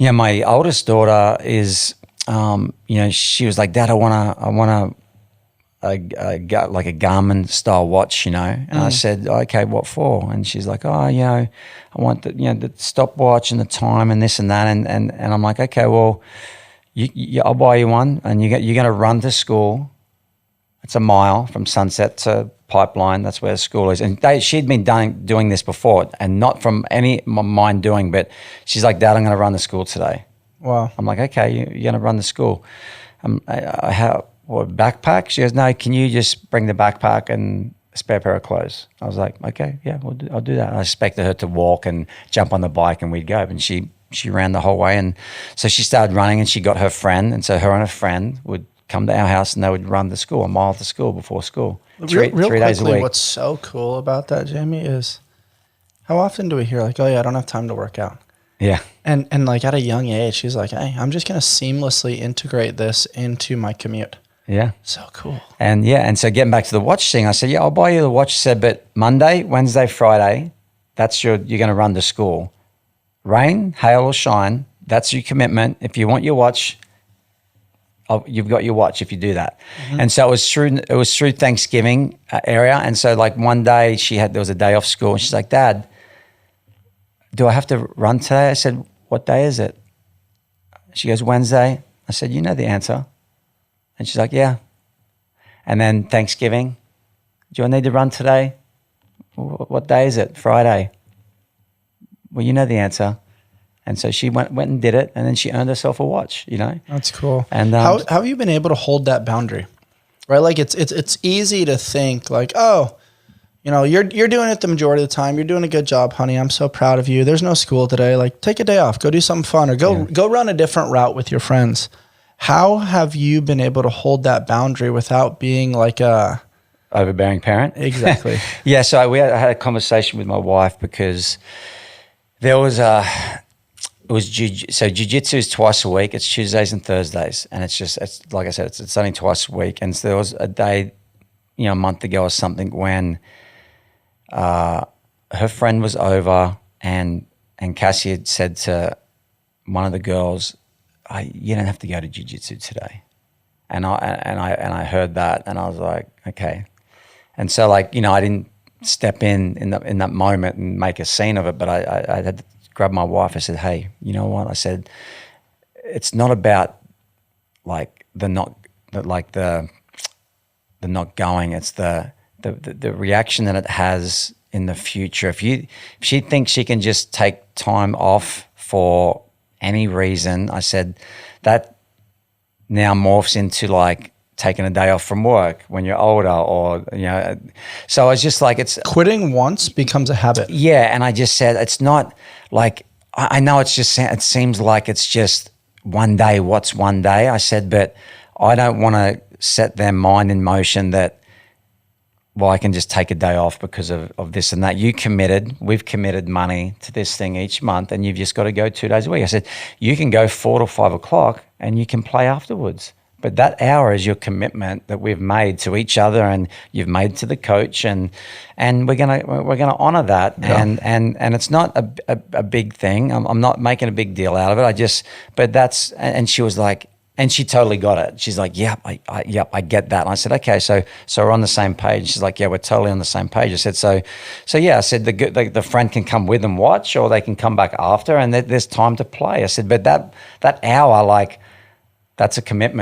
Yeah, my oldest daughter is, she was like, Dad, I want like a Garmin style watch, And I said, okay, what for? And she's like, I want the stopwatch and the time and this and that. And I'm like, okay, well, I'll buy you one, and you're going to run to school. It's a mile from Sunset to Pipeline. That's where the school is. And she'd been doing this before, and not from any mind doing, but she's like, Dad, I'm going to run the school today. Wow. I'm like, okay, you're going to run the school. Backpack? She goes, no, can you just bring the backpack and a spare pair of clothes? I was like, okay, yeah, I'll do that. And I expected her to walk and jump on the bike and we'd go. And she ran the whole way. And so she started running, and she got her friend. And so her and her friend would come to our house, and they would run to school, a mile to school before school. Real 3 days a week. What's so cool about that, Jamie, is how often do we hear like, oh yeah, I don't have time to work out. Yeah. And like at a young age, she's like, hey, I'm just going to seamlessly integrate this into my commute. Yeah. So cool. And so getting back to the watch thing, I said, yeah, I'll buy you the watch. She said, but Monday, Wednesday, Friday, you're going to run to school. Rain, hail or shine, that's your commitment. If you want your watch, you've got your watch if you do that. Mm-hmm. And so it was through Thanksgiving area. And so like one day there was a day off school, and she's like, Dad, do I have to run today? I said, what day is it? She goes, Wednesday. I said, you know the answer. And she's like, yeah. And then Thanksgiving, do I need to run today? What day is it? Friday. Well, you know the answer. And so she went and did it, and then she earned herself a watch, That's cool. And how have you been able to hold that boundary? Right? Like it's easy to think like, oh, you're doing it the majority of the time. You're doing a good job, honey. I'm so proud of you. There's no school today. Like, take a day off. Go do something fun, or go run a different route with your friends. How have you been able to hold that boundary without being like a overbearing parent? Exactly. Yeah. So I had a conversation with my wife, because there was jiu-jitsu is twice a week. It's Tuesdays and Thursdays. And it's like I said, it's only twice a week. And so there was a day, a month ago or something, when her friend was over, and Cassie had said to one of the girls, you don't have to go to jiu-jitsu today. And I heard that, and I was like, okay. And so like, I didn't step in that moment and make a scene of it, but I had to grab my wife. I said, hey, you know what? I said, it's not about like the not going. It's the reaction that it has in the future. If she thinks she can just take time off for any reason, I said, that now morphs into like taking a day off from work when you're older, or so I was just like, it's quitting once becomes a habit. Yeah. And I just said, it's not like, I know it seems like it's just one day. What's one day? I said, but I don't want to set their mind in motion that, well, I can just take a day off because of this and that. We've committed money to this thing each month, and you've just got to go 2 days a week. I said, you can go 4 to 5 o'clock and you can play afterwards. But that hour is your commitment that we've made to each other, and you've made to the coach, and we're gonna honor that. Yeah. And it's not a big thing. I'm not making a big deal out of it. And she was like, and she totally got it. She's like, yep, I get that. And I said, okay, so we're on the same page. She's like, yeah, we're totally on the same page. I said, so yeah. I said the friend can come with and watch, or they can come back after, and there's time to play. I said, but that hour, like, that's a commitment.